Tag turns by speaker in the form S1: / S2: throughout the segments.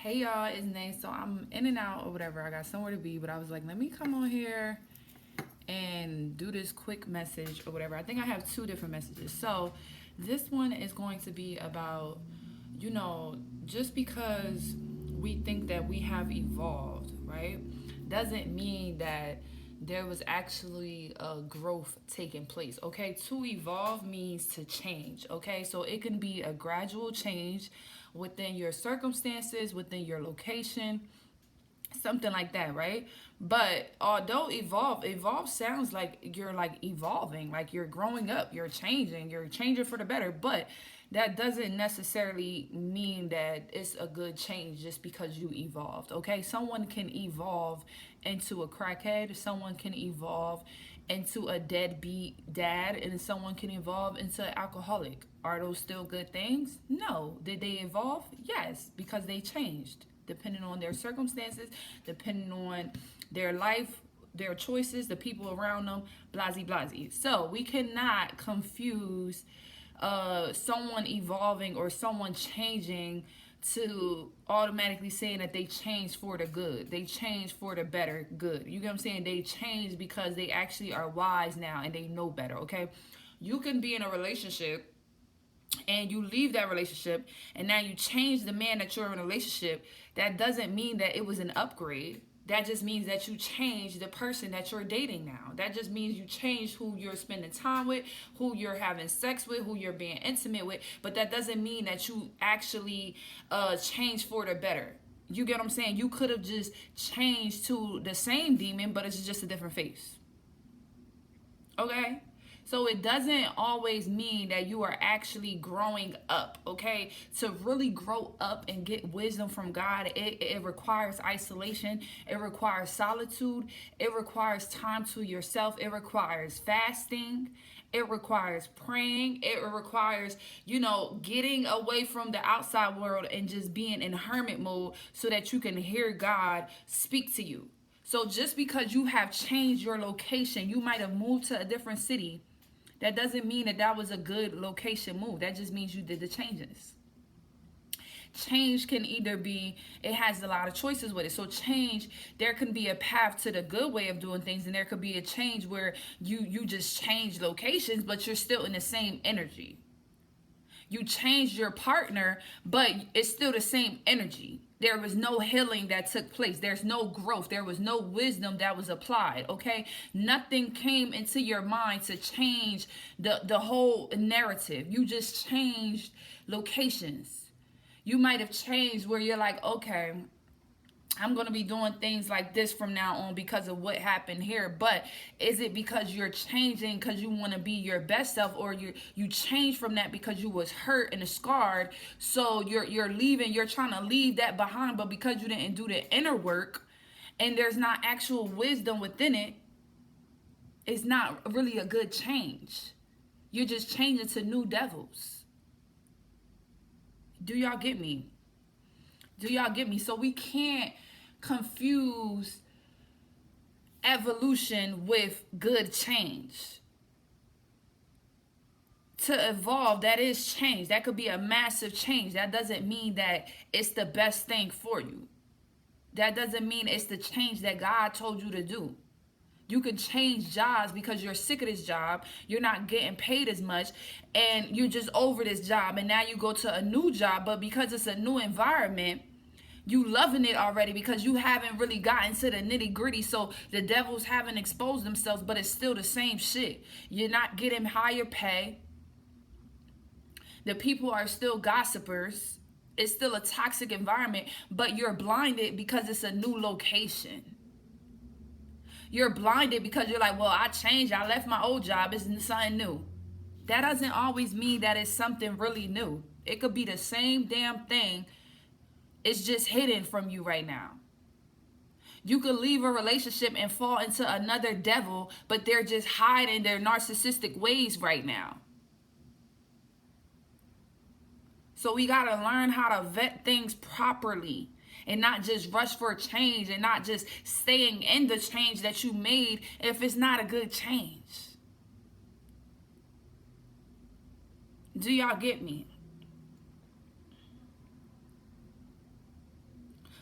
S1: Hey y'all, it's Nate. So I'm in and out or whatever. I got somewhere to be, but I was like, let me come on here and do this quick message or whatever. I think I have two different messages. So this one is going to be about, you know, just because we think that we have evolved, right? Doesn't mean that there was actually a growth taking place. Okay, to evolve means to change. Okay, so it can be a gradual change within your circumstances, within your location, something like that, right? But although evolve sounds like you're like evolving, like you're growing up, you're changing for the better. But that doesn't necessarily mean that it's a good change just because you evolved. Okay, someone can evolve into a crackhead, someone can evolve into a deadbeat dad, and someone can evolve into an alcoholic. Are those still good things? No. Did they evolve? Yes, because they changed depending on their circumstances, depending on their life, their choices, the people around them, blasey blasey. So we cannot confuse someone evolving or someone changing to automatically saying that they changed for the good. They changed for the better good. You get what I'm saying? They changed because they actually are wise now and they know better, okay? You can be in a relationship and you leave that relationship and now you change the man that you're in a relationship. That doesn't mean that it was an upgrade. That just means that you change the person that you're dating now. That just means you change who you're spending time with, who you're having sex with, who you're being intimate with. But that doesn't mean that you actually change for the better. You get what I'm saying? You could have just changed to the same demon, but it's just a different face. Okay? So it doesn't always mean that you are actually growing up, okay? To really grow up and get wisdom from God, it requires isolation, it requires solitude, it requires time to yourself, it requires fasting, it requires praying, it requires, getting away from the outside world and just being in hermit mode so that you can hear God speak to you. So just because you have changed your location, you might have moved to a different city, that doesn't mean that that was a good location move. That just means you did the changes. Change can either be, it has a lot of choices with it. So change, there can be a path to the good way of doing things, and there could be a change where you just change locations, but you're still in the same energy. You changed your partner, but it's still the same energy. There was no healing that took place. There's no growth. There was no wisdom that was applied, okay? Nothing came into your mind to change the whole narrative. You just changed locations. You might have changed where you're like, okay, I'm going to be doing things like this from now on because of what happened here. But is it because you're changing because you want to be your best self, or you change from that because you was hurt and scarred? So you're leaving, you're trying to leave that behind, but because you didn't do the inner work and there's not actual wisdom within it, it's not really a good change. You're just changing to new devils. Do y'all get me? Do y'all get me? So we can't confuse evolution with good change. To evolve, that is change. That could be a massive change. That doesn't mean that it's the best thing for you. That doesn't mean it's the change that God told you to do. You can change jobs because you're sick of this job. You're not getting paid as much and you're just over this job. And now you go to a new job, but because it's a new environment, you loving it already because you haven't really gotten to the nitty gritty. So the devils haven't exposed themselves, but it's still the same shit. You're not getting higher pay. The people are still gossipers. It's still a toxic environment, but you're blinded because it's a new location. You're blinded because you're like, well, I changed. I left my old job. It's something new. That doesn't always mean that it's something really new. It could be the same damn thing. It's just hidden from you right now. You could leave a relationship and fall into another devil, but they're just hiding their narcissistic ways right now. So we got to learn how to vet things properly and not just rush for a change and not just staying in the change that you made if it's not a good change. Do y'all get me?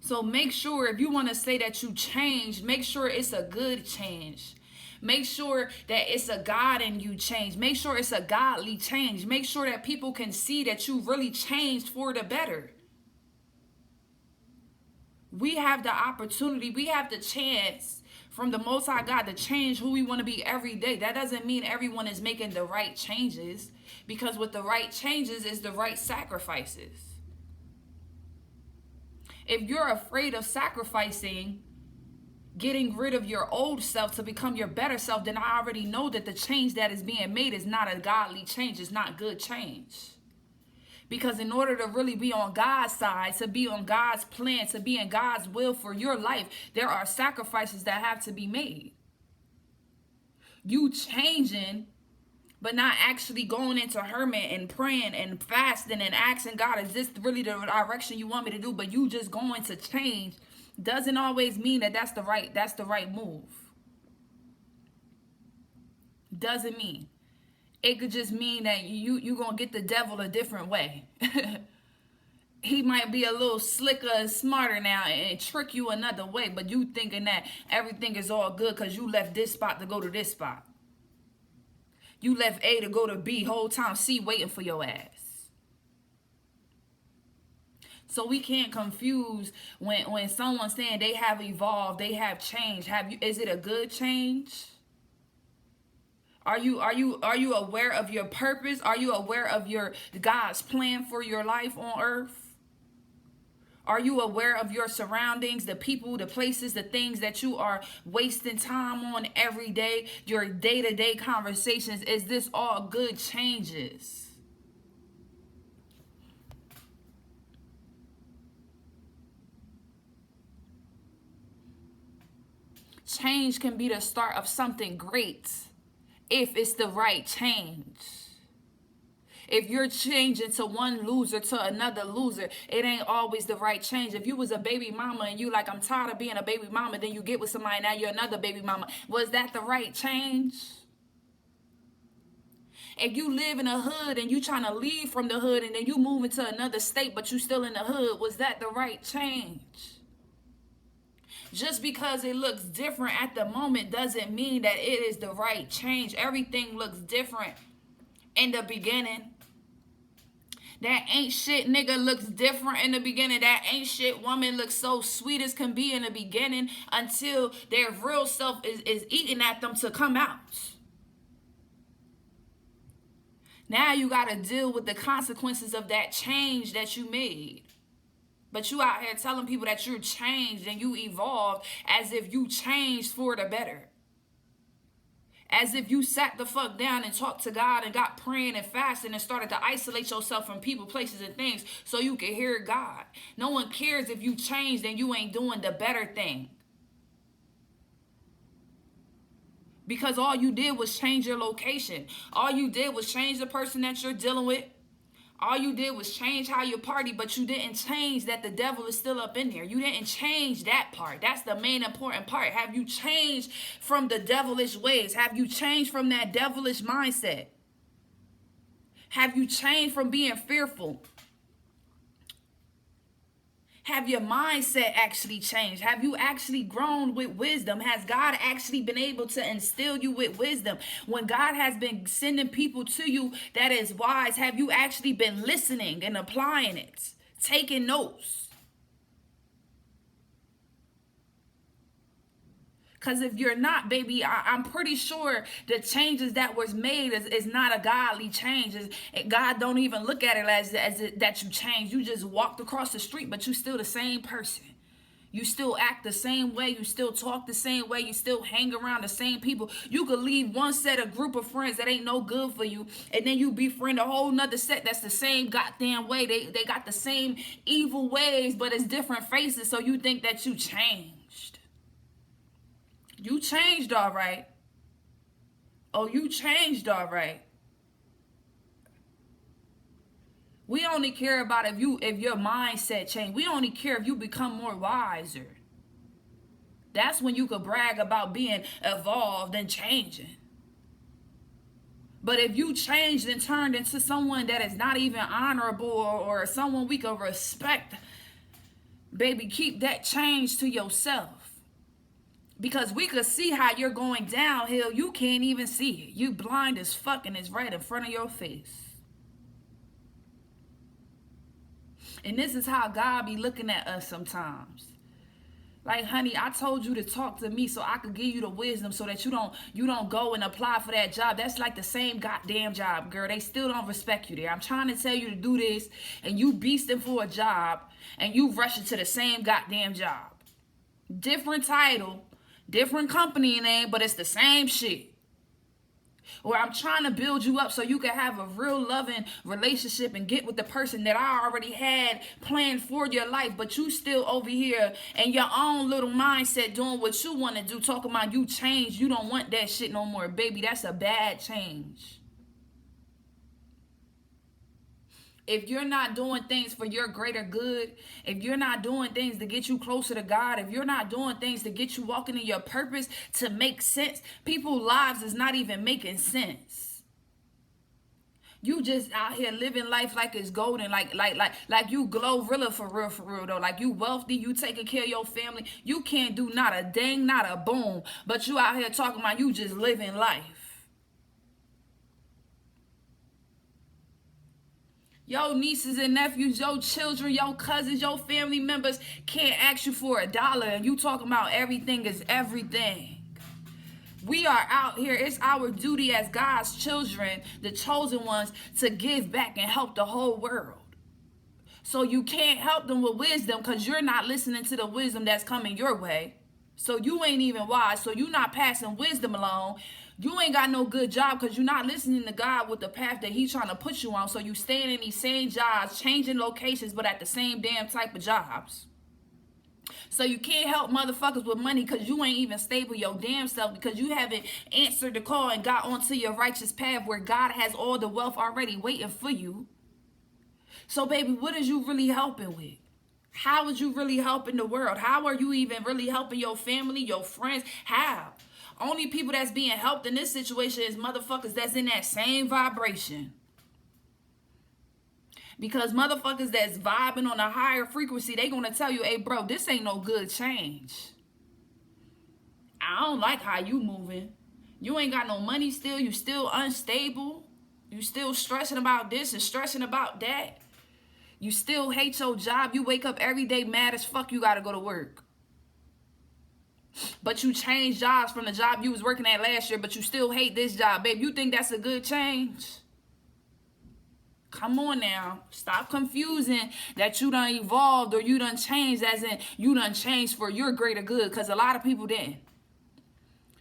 S1: So make sure, if you want to say that you changed, make sure it's a good change. Make sure that it's a God in you change. Make sure it's a godly change. Make sure that people can see that you really changed for the better. We have the opportunity, we have the chance from the Most High God to change who we want to be every day. That doesn't mean everyone is making the right changes, because with the right changes is the right sacrifices. If you're afraid of sacrificing, getting rid of your old self to become your better self, then I already know that the change that is being made is not a godly change. It's not good change. Because in order to really be on God's side, to be on God's plan, to be in God's will for your life, there are sacrifices that have to be made. You changing, but not actually going into hermit and praying and fasting and asking God, is this really the direction you want me to do? But you just going to change doesn't always mean that that's the right move. Doesn't mean. It could just mean that you gonna get the devil a different way. He might be a little slicker and smarter now and trick you another way, but you thinking that everything is all good because you left this spot to go to this spot. You left A to go to B, whole time C waiting for your ass. So we can't confuse when someone's saying they have evolved, they have changed. Is it a good change? Are you aware of your purpose? Are you aware of your God's plan for your life on earth? Are you aware of your surroundings, the people, the places, the things that you are wasting time on every day, your day-to-day conversations? Is this all good changes? Change can be the start of something great if it's the right change. If you're changing to one loser to another loser, it ain't always the right change. If you was a baby mama and you like, I'm tired of being a baby mama, then you get with somebody, now you're another baby mama. Was that the right change? If you live in a hood and you trying to leave from the hood and then you move into another state, but you still in the hood, was that the right change? Just because it looks different at the moment doesn't mean that it is the right change. Everything looks different in the beginning. That ain't shit nigga looks different in the beginning. That ain't shit woman looks so sweet as can be in the beginning until their real self is eating at them to come out. Now you got to deal with the consequences of that change that you made. But you out here telling people that you're changed and you evolved as if you changed for the better. As if you sat the fuck down and talked to God and got praying and fasting and started to isolate yourself from people, places, and things so you could hear God. No one cares if you changed and you ain't doing the better thing. Because all you did was change your location. All you did was change the person that you're dealing with. All you did was change how you party, but you didn't change that the devil is still up in there. You didn't change that part. That's the main important part. Have you changed from the devilish ways? Have you changed from that devilish mindset? Have you changed from being fearful? Have your mindset actually changed? Have you actually grown with wisdom? Has God actually been able to instill you with wisdom? When God has been sending people to you that is wise, have you actually been listening and applying it? Taking notes? Because if you're not, baby, I'm pretty sure the changes that was made is not a godly change. God don't even look at it as that you changed. You just walked across the street, but you still the same person. You still act the same way. You still talk the same way. You still hang around the same people. You could leave one set of group of friends that ain't no good for you, and then you befriend a whole nother set that's the same goddamn way. They got the same evil ways, but it's different faces, so you think that you changed. You changed all right. Oh, you changed all right. We only care about if your mindset changed. We only care if you become more wiser. That's when you could brag about being evolved and changing. But if you changed and turned into someone that is not even honorable or someone we could respect, Baby, keep that change to yourself. Because we could see how you're going downhill. You can't even see it. You blind as fuck and it's right in front of your face. And this is how God be looking at us sometimes. Like, honey, I told you to talk to me so I could give you the wisdom so that you don't go and apply for that job. That's like the same goddamn job, girl. They still don't respect you there. I'm trying to tell you to do this, and you beasting for a job, and you rushing to the same goddamn job. Different title, different company name, but it's the same shit. Or I'm trying to build you up so you can have a real loving relationship and get with the person that I already had planned for your life, but you still over here in your own little mindset doing what you want to do, talking about you change. You don't want that shit no more, baby. That's a bad change. If you're not doing things for your greater good, if you're not doing things to get you closer to God, if you're not doing things to get you walking in your purpose to make sense, people's lives is not even making sense. You just out here living life like it's golden, like you Glorilla for real though. Like you wealthy, you taking care of your family. You can't do not a dang, not a boom, but you out here talking about you just living life. Your nieces and nephews, your children, your cousins, your family members can't ask you for $1, and you talking about everything is everything. We are out here. It's our duty as God's children, the chosen ones, to give back and help the whole world. So you can't help them with wisdom because you're not listening to the wisdom that's coming your way. So you ain't even wise. So you're not passing wisdom along. You ain't got no good job because you're not listening to God with the path that he's trying to put you on. So you staying in these same jobs, changing locations, but at the same damn type of jobs. So you can't help motherfuckers with money because you ain't even stable your damn self, because you haven't answered the call and got onto your righteous path where God has all the wealth already waiting for you. So baby, what is you really helping with? How is you really helping the world? How are you even really helping your family, your friends? How? Only people that's being helped in this situation is motherfuckers that's in that same vibration. Because motherfuckers that's vibing on a higher frequency, they gonna tell you, hey bro, this ain't no good change. I don't like how you moving. You ain't got no money still. You still unstable. You still stressing about this and stressing about that. You still hate your job. You wake up every day mad as fuck you gotta go to work. But you changed jobs from the job you was working at last year, but you still hate this job, babe. You think that's a good change? Come on now. Stop confusing that you done evolved or you done changed as in you done changed for your greater good, because a lot of people didn't.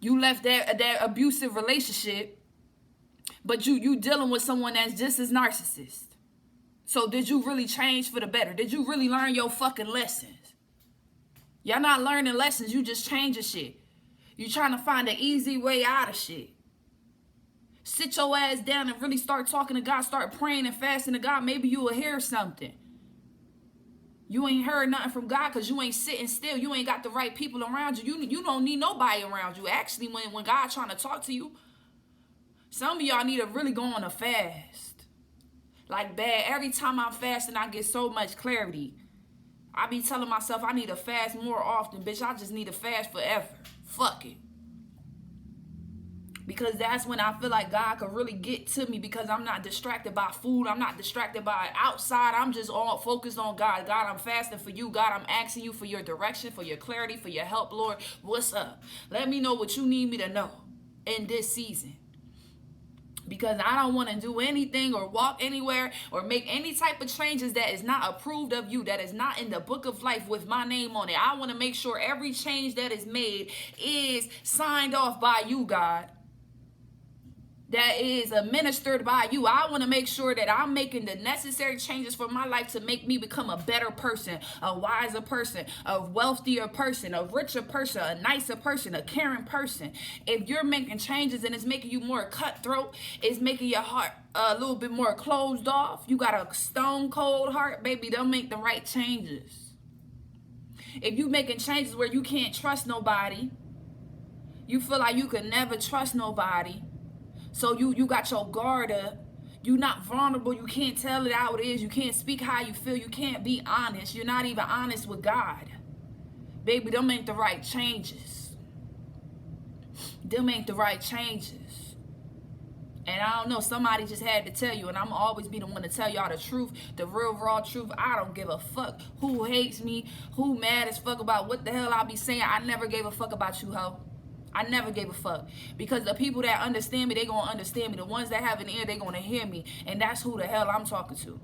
S1: You left that abusive relationship, but you dealing with someone that's just as narcissist. So did you really change for the better? Did you really learn your fucking lessons? Y'all not learning lessons. You just changing shit. You trying to find an easy way out of shit. Sit your ass down and really start talking to God. Start praying and fasting to God. Maybe you will hear something. You ain't heard nothing from God because you ain't sitting still. You ain't got the right people around you. You don't need nobody around you. Actually, when God's trying to talk to you, some of y'all need to really go on a fast. Like bad. Every time I'm fasting, I get so much clarity. I be telling myself I need to fast more often. Bitch, I just need to fast forever. Fuck it. Because that's when I feel like God could really get to me, because I'm not distracted by food. I'm not distracted by outside. I'm just all focused on God. God, I'm fasting for you. God, I'm asking you for your direction, for your clarity, for your help, Lord. What's up? Let me know what you need me to know in this season. Because I don't want to do anything or walk anywhere or make any type of changes that is not approved of you, that is not in the book of life with my name on it. I want to make sure every change that is made is signed off by you, God. That is administered by you. I want to make sure that I'm making the necessary changes for my life to make me become a better person, a wiser person, a wealthier person, a richer person, a nicer person, a caring person. If you're making changes and it's making you more cutthroat, it's making your heart a little bit more closed off, you got a stone cold heart, baby, don't make the right changes. If you making changes where you can't trust nobody, you feel like you could never trust nobody, so you got your guard up, You're not vulnerable. You can't tell it how it is. You can't speak how you feel. You can't be honest. You're not even honest with God. Baby, them ain't the right changes. Them ain't the right changes. And I don't know, somebody just had to tell you, and I'm always be the one to tell y'all the truth, the real raw truth. I don't give a fuck who hates me, who mad as fuck about what the hell I be saying. I never gave a fuck about you, ho. I never gave a fuck. Because the people that understand me, they gonna understand me. The ones that have an ear, they gonna hear me. And that's who the hell I'm talking to.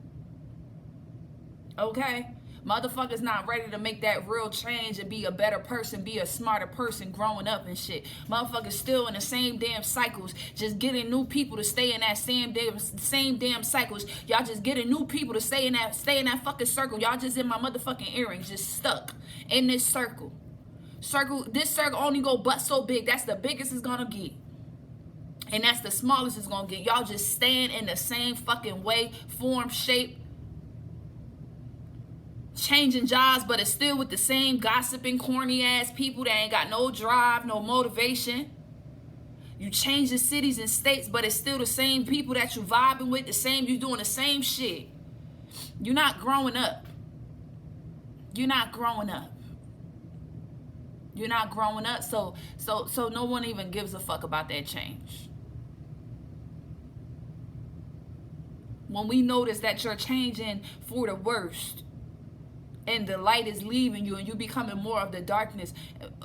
S1: Okay? Motherfuckers not ready to make that real change and be a better person, be a smarter person growing up and shit. Motherfuckers still in the same damn cycles, just getting new people to stay in that same damn cycles. Y'all just getting new people to stay in that fucking circle. Y'all just in my motherfucking earrings, just stuck in this circle. This circle only go but so big. That's the biggest it's gonna get. And that's the smallest it's gonna get. Y'all just staying in the same fucking way, form, shape, changing jobs, but it's still with the same gossiping, corny ass people that ain't got no drive, no motivation. You change the cities and states, but it's still the same people that you vibing with, you doing the same shit. You're not growing up. You're not growing up. You're not growing up, so no one even gives a fuck about that change. When we notice that you're changing for the worst, and the light is leaving you and you becoming more of the darkness,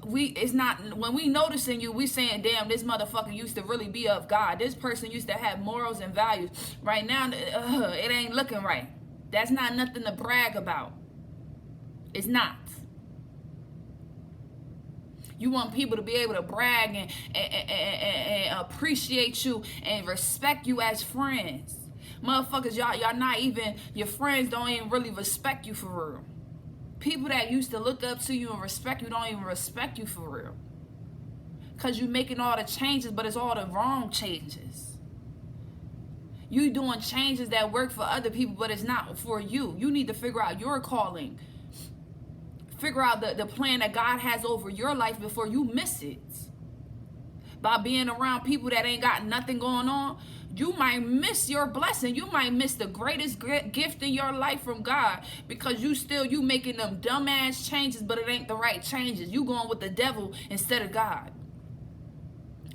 S1: when we noticing you, we saying, damn, this motherfucker used to really be of God. This person used to have morals and values. Right now, it ain't looking right. That's not nothing to brag about. It's not. You want people to be able to brag and appreciate you and respect you as friends. Motherfuckers, y'all not even, your friends don't even really respect you for real. People that used to look up to you and respect you don't even respect you for real. Because you making all the changes, but it's all the wrong changes. You doing changes that work for other people, but it's not for you. You need to figure out your calling. Figure out the plan that God has over your life before you miss it. By being around people that ain't got nothing going on, you might miss your blessing. You might miss the greatest gift in your life from God, because you making them dumbass changes, but it ain't the right changes. You going with the devil instead of God.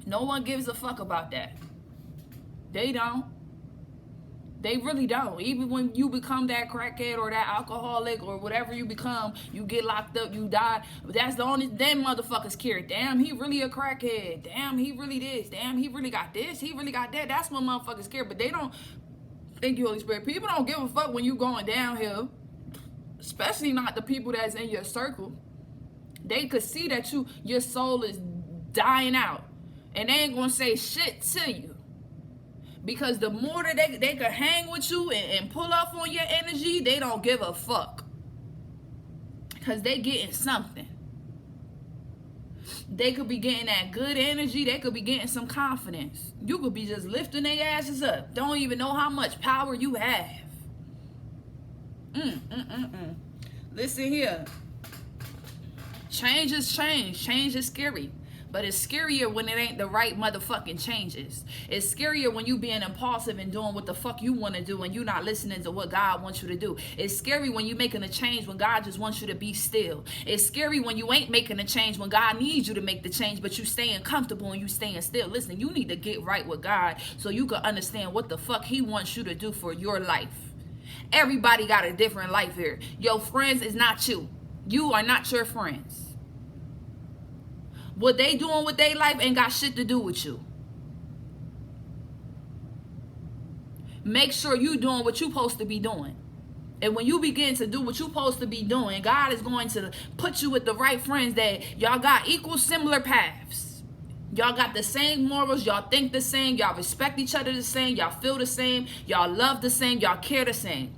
S1: No one gives a fuck about that. They don't. They really don't. Even when you become that crackhead or that alcoholic or whatever you become, you get locked up, you die. But that's the only, them motherfuckers care. Damn, he really a crackhead. Damn, he really this. Damn, he really got this. He really got that. That's what motherfuckers care. But they don't, thank you, Holy Spirit. People don't give a fuck when you going downhill. Especially not the people that's in your circle. They could see that your soul is dying out. And they ain't gonna say shit to you. Because the more that they could hang with you and pull off on your energy, they don't give a fuck. Because they getting something. They could be getting that good energy. They could be getting some confidence. You could be just lifting their asses up. Don't even know how much power you have. Listen here. Change is change. Change is scary. But it's scarier when it ain't the right motherfucking changes. It's scarier when you being impulsive and doing what the fuck you want to do and you not listening to what God wants you to do. It's scary when you making a change when God just wants you to be still. It's scary when you ain't making a change when God needs you to make the change, but you staying comfortable and you staying still. Listen, you need to get right with God so you can understand what the fuck he wants you to do for your life. Everybody got a different life here. Your friends is not you. You are not your friends. What they doing with their life ain't got shit to do with you. Make sure you doing what you supposed to be doing. And when you begin to do what you supposed to be doing, God is going to put you with the right friends that y'all got equal, similar paths. Y'all got the same morals. Y'all think the same. Y'all respect each other the same. Y'all feel the same. Y'all love the same. Y'all care the same.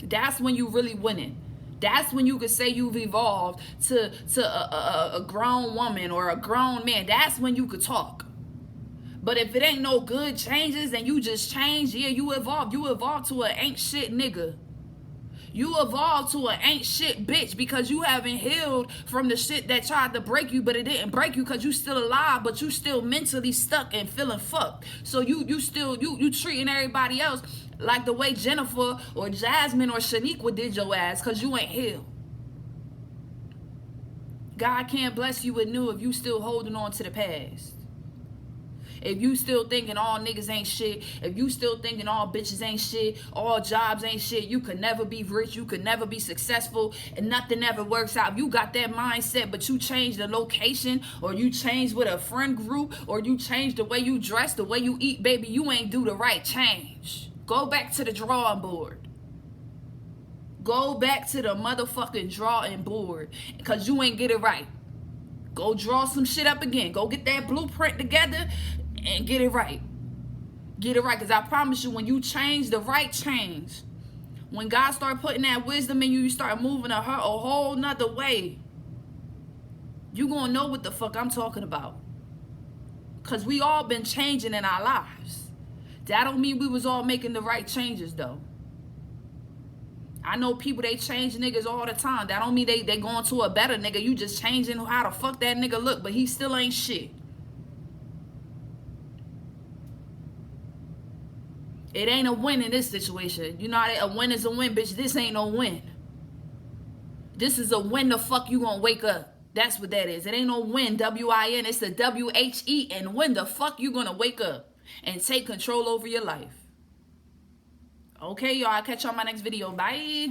S1: That's when you really winning. That's when you could say you've evolved to a grown woman or a grown man. That's when you could talk. But if it ain't no good changes and you just change, yeah, you evolved. You evolved to an ain't shit nigga. You evolved to an ain't shit bitch because you haven't healed from the shit that tried to break you, but it didn't break you because you still alive, but you still mentally stuck and feeling fucked. So you treating everybody else like the way Jennifer or Jasmine or Shaniqua did your ass because you ain't healed. God can't bless you with new if you still holding on to the past. If you still thinking all niggas ain't shit, if you still thinking all bitches ain't shit, all jobs ain't shit, you could never be rich, you could never be successful, and nothing ever works out. If you got that mindset, but you change the location, or you change with a friend group, or you change the way you dress, the way you eat, baby, you ain't do the right change. Go back to the drawing board. Go back to the motherfucking drawing board, because you ain't get it right. Go draw some shit up again. Go get that blueprint together and get it right. Get it right. Because I promise you, when you change the right change, when God start putting that wisdom in you, you start moving a whole nother way. You going to know what the fuck I'm talking about. Because we all been changing in our lives. That don't mean we was all making the right changes, though. I know people, they change niggas all the time. That don't mean they going to a better nigga. You just changing how the fuck that nigga look, but he still ain't shit. It ain't a win in this situation. You know how a win is a win, bitch. This ain't no win. This is a when the fuck you gonna wake up. That's what that is. It ain't no win, W-I-N. It's a W-H-E, and when the fuck you gonna wake up and take control over your life. Okay, y'all. I'll catch you on my next video. Bye.